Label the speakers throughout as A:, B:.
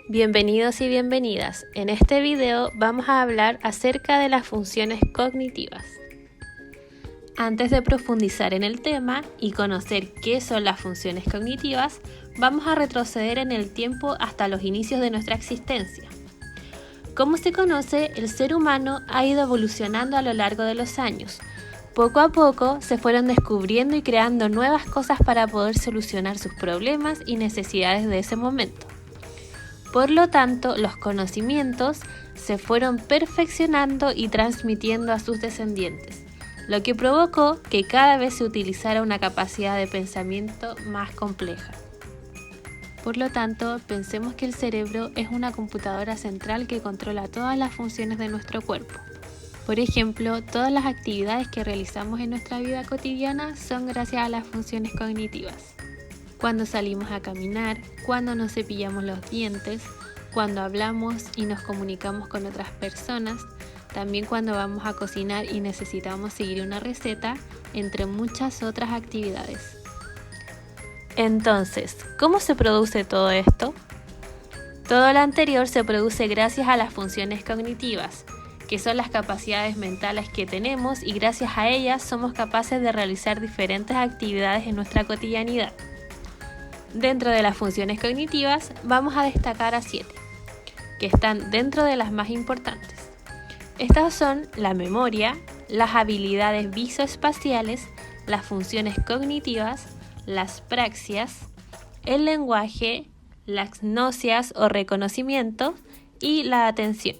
A: Bienvenidos y bienvenidas. En este video vamos a hablar acerca de las funciones cognitivas. Antes de profundizar en el tema y conocer qué son las funciones cognitivas, vamos a retroceder en el tiempo hasta los inicios de nuestra existencia. Como se conoce, el ser humano ha ido evolucionando a lo largo de los años. Poco a poco se fueron descubriendo y creando nuevas cosas para poder solucionar sus problemas y necesidades de ese momento. Por lo tanto, los conocimientos se fueron perfeccionando y transmitiendo a sus descendientes, lo que provocó que cada vez se utilizara una capacidad de pensamiento más compleja. Por lo tanto, pensemos que el cerebro es una computadora central que controla todas las funciones de nuestro cuerpo. Por ejemplo, todas las actividades que realizamos en nuestra vida cotidiana son gracias a las funciones cognitivas. Cuando salimos a caminar, cuando nos cepillamos los dientes, cuando hablamos y nos comunicamos con otras personas, también cuando vamos a cocinar y necesitamos seguir una receta, entre muchas otras actividades. Entonces, ¿cómo se produce todo esto? Todo lo anterior se produce gracias a las funciones cognitivas, que son las capacidades mentales que tenemos y gracias a ellas somos capaces de realizar diferentes actividades en nuestra cotidianidad. Dentro de las funciones cognitivas vamos a destacar a 7, que están dentro de las más importantes. Estas son la memoria, las habilidades visoespaciales, las funciones cognitivas, las praxias, el lenguaje, las gnosias o reconocimiento y la atención.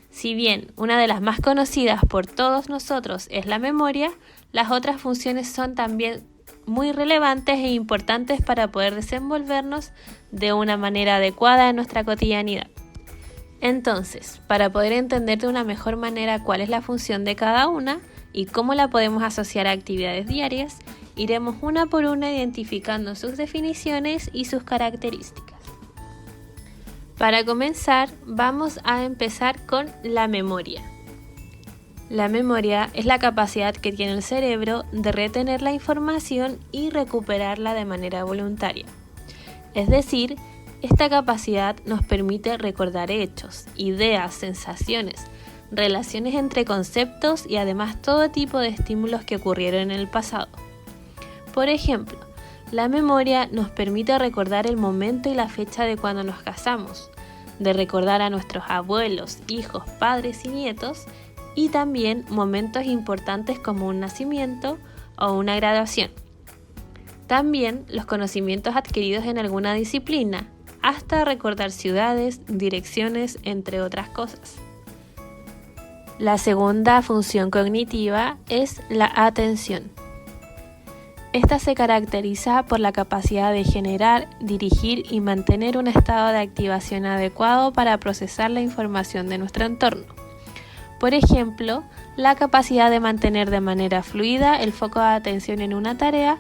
A: Si bien una de las más conocidas por todos nosotros es la memoria, las otras funciones son también muy relevantes e importantes para poder desenvolvernos de una manera adecuada en nuestra cotidianidad. Entonces, para poder entender de una mejor manera cuál es la función de cada una y cómo la podemos asociar a actividades diarias, iremos una por una identificando sus definiciones y sus características. Para comenzar, vamos a empezar con la memoria. La memoria es la capacidad que tiene el cerebro de retener la información y recuperarla de manera voluntaria. Es decir, esta capacidad nos permite recordar hechos, ideas, sensaciones, relaciones entre conceptos y además todo tipo de estímulos que ocurrieron en el pasado. Por ejemplo, la memoria nos permite recordar el momento y la fecha de cuando nos casamos, de recordar a nuestros abuelos, hijos, padres y nietos, y también momentos importantes como un nacimiento o una graduación. También los conocimientos adquiridos en alguna disciplina, hasta recordar ciudades, direcciones, entre otras cosas. La segunda función cognitiva es la atención. Esta se caracteriza por la capacidad de generar, dirigir y mantener un estado de activación adecuado para procesar la información de nuestro entorno. Por ejemplo, la capacidad de mantener de manera fluida el foco de atención en una tarea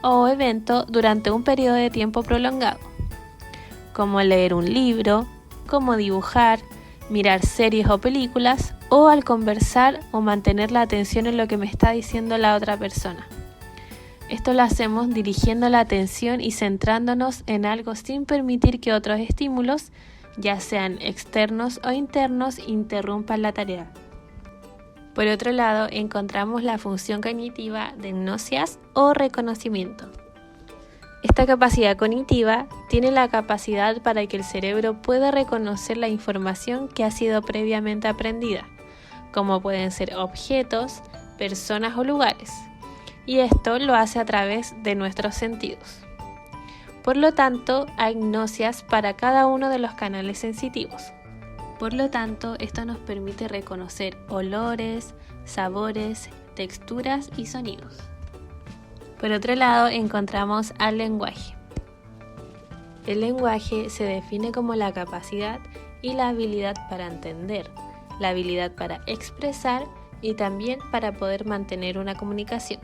A: o evento durante un periodo de tiempo prolongado, como leer un libro, como dibujar, mirar series o películas, o al conversar o mantener la atención en lo que me está diciendo la otra persona. Esto lo hacemos dirigiendo la atención y centrándonos en algo sin permitir que otros estímulos, ya sean externos o internos, interrumpan la tarea. Por otro lado, encontramos la función cognitiva de gnosias o reconocimiento. Esta capacidad cognitiva tiene la capacidad para que el cerebro pueda reconocer la información que ha sido previamente aprendida, como pueden ser objetos, personas o lugares, y esto lo hace a través de nuestros sentidos. Por lo tanto, hay gnosias para cada uno de los canales sensitivos. Por lo tanto, esto nos permite reconocer olores, sabores, texturas y sonidos. Por otro lado, encontramos al lenguaje. El lenguaje se define como la capacidad y la habilidad para entender, la habilidad para expresar y también para poder mantener una comunicación.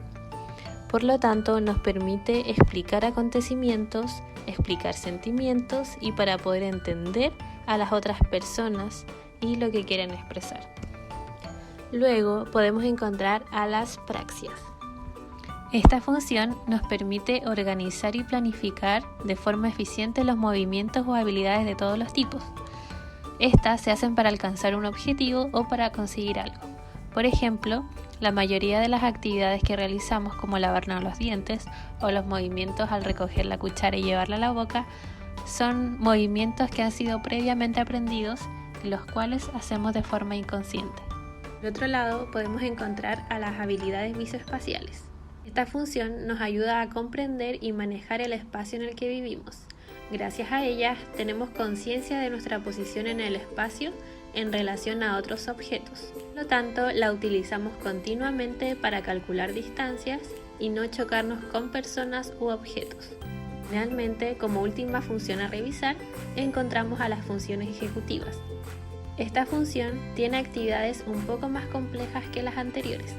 A: Por lo tanto, nos permite explicar acontecimientos, explicar sentimientos y para poder entender a las otras personas y lo que quieren expresar. Luego podemos encontrar a las praxias. Esta función nos permite organizar y planificar de forma eficiente los movimientos o habilidades de todos los tipos. Estas se hacen para alcanzar un objetivo o para conseguir algo. Por ejemplo, la mayoría de las actividades que realizamos, como lavarnos los dientes o los movimientos al recoger la cuchara y llevarla a la boca, son movimientos que han sido previamente aprendidos, los cuales hacemos de forma inconsciente. Por otro lado, podemos encontrar a las habilidades visoespaciales. Esta función nos ayuda a comprender y manejar el espacio en el que vivimos. Gracias a ellas tenemos conciencia de nuestra posición en el espacio en relación a otros objetos. Por lo tanto, la utilizamos continuamente para calcular distancias y no chocarnos con personas u objetos. Finalmente, como última función a revisar, encontramos a las funciones ejecutivas. Esta función tiene actividades un poco más complejas que las anteriores,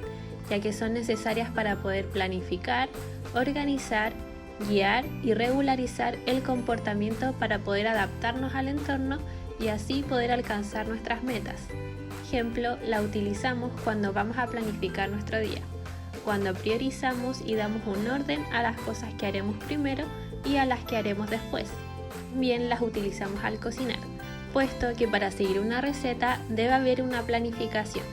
A: ya que son necesarias para poder planificar, organizar, guiar y regularizar el comportamiento para poder adaptarnos al entorno y así poder alcanzar nuestras metas. Por ejemplo, la utilizamos cuando vamos a planificar nuestro día, cuando priorizamos y damos un orden a las cosas que haremos primero y a las que haremos después. También las utilizamos al cocinar, puesto que para seguir una receta debe haber una planificación.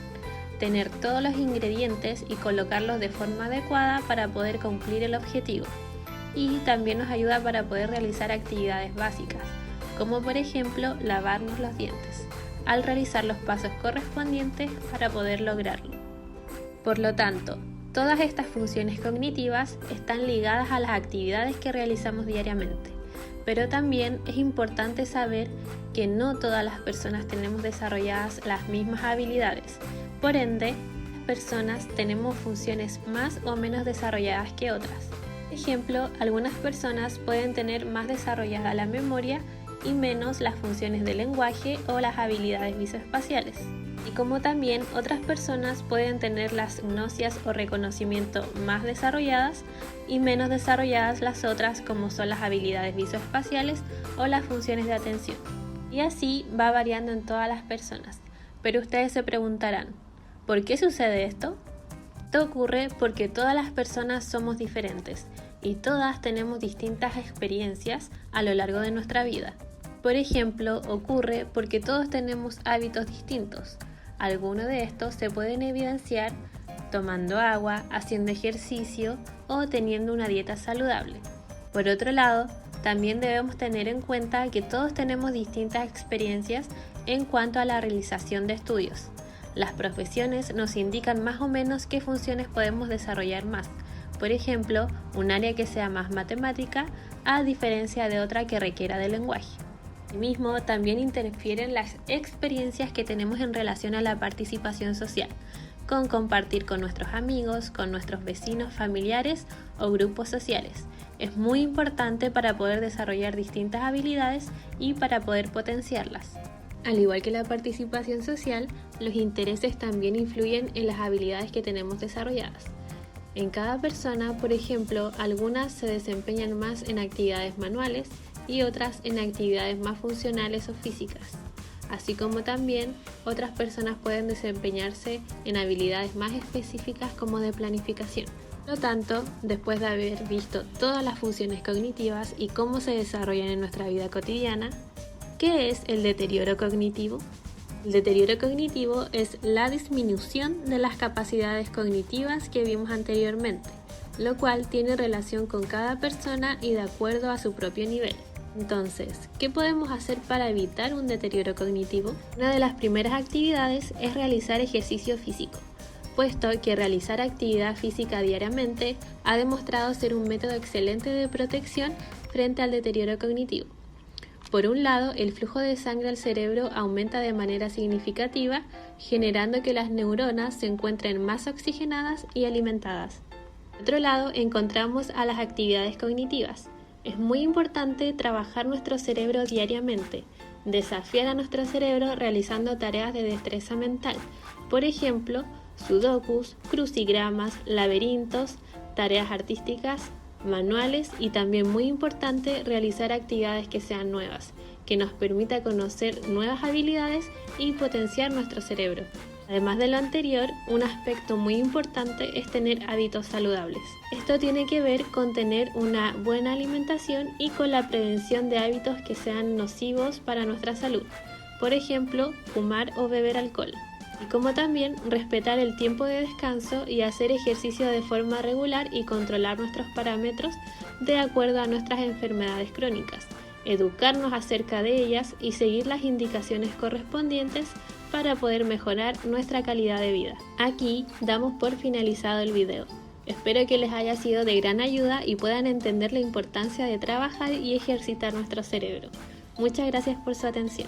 A: Tener todos los ingredientes y colocarlos de forma adecuada para poder cumplir el objetivo. Y también nos ayuda para poder realizar actividades básicas, como por ejemplo lavarnos los dientes, al realizar los pasos correspondientes para poder lograrlo. Por lo tanto, todas estas funciones cognitivas están ligadas a las actividades que realizamos diariamente, pero también es importante saber que no todas las personas tenemos desarrolladas las mismas habilidades. Por ende, las personas tenemos funciones más o menos desarrolladas que otras. Por ejemplo, algunas personas pueden tener más desarrollada la memoria y menos las funciones de lenguaje o las habilidades visoespaciales. Y como también otras personas pueden tener las gnosias o reconocimiento más desarrolladas y menos desarrolladas las otras, como son las habilidades visoespaciales o las funciones de atención. Y así va variando en todas las personas. Pero ustedes se preguntarán, ¿por qué sucede esto? Esto ocurre porque todas las personas somos diferentes y todas tenemos distintas experiencias a lo largo de nuestra vida. Por ejemplo, ocurre porque todos tenemos hábitos distintos. Algunos de estos se pueden evidenciar tomando agua, haciendo ejercicio o teniendo una dieta saludable. Por otro lado, también debemos tener en cuenta que todos tenemos distintas experiencias en cuanto a la realización de estudios. Las profesiones nos indican más o menos qué funciones podemos desarrollar más. Por ejemplo, un área que sea más matemática a diferencia de otra que requiera de lenguaje. Asimismo, también interfieren las experiencias que tenemos en relación a la participación social, con compartir con nuestros amigos, con nuestros vecinos, familiares o grupos sociales. Es muy importante para poder desarrollar distintas habilidades y para poder potenciarlas. Al igual que la participación social, los intereses también influyen en las habilidades que tenemos desarrolladas. En cada persona, por ejemplo, algunas se desempeñan más en actividades manuales y otras en actividades más funcionales o físicas, así como también otras personas pueden desempeñarse en habilidades más específicas como de planificación. Por lo tanto, después de haber visto todas las funciones cognitivas y cómo se desarrollan en nuestra vida cotidiana, ¿qué es el deterioro cognitivo? El deterioro cognitivo es la disminución de las capacidades cognitivas que vimos anteriormente, lo cual tiene relación con cada persona y de acuerdo a su propio nivel. Entonces, ¿qué podemos hacer para evitar un deterioro cognitivo? Una de las primeras actividades es realizar ejercicio físico, puesto que realizar actividad física diariamente ha demostrado ser un método excelente de protección frente al deterioro cognitivo. Por un lado, el flujo de sangre al cerebro aumenta de manera significativa, generando que las neuronas se encuentren más oxigenadas y alimentadas. Por otro lado, encontramos a las actividades cognitivas. Es muy importante trabajar nuestro cerebro diariamente, desafiar a nuestro cerebro realizando tareas de destreza mental, por ejemplo, sudokus, crucigramas, laberintos, tareas artísticas, manuales y también muy importante realizar actividades que sean nuevas, que nos permita conocer nuevas habilidades y potenciar nuestro cerebro. Además de lo anterior, un aspecto muy importante es tener hábitos saludables. Esto tiene que ver con tener una buena alimentación y con la prevención de hábitos que sean nocivos para nuestra salud. Por ejemplo, fumar o beber alcohol. Y como también respetar el tiempo de descanso y hacer ejercicio de forma regular y controlar nuestros parámetros de acuerdo a nuestras enfermedades crónicas, educarnos acerca de ellas y seguir las indicaciones correspondientes para poder mejorar nuestra calidad de vida. Aquí damos por finalizado el video. Espero que les haya sido de gran ayuda y puedan entender la importancia de trabajar y ejercitar nuestro cerebro. Muchas gracias por su atención.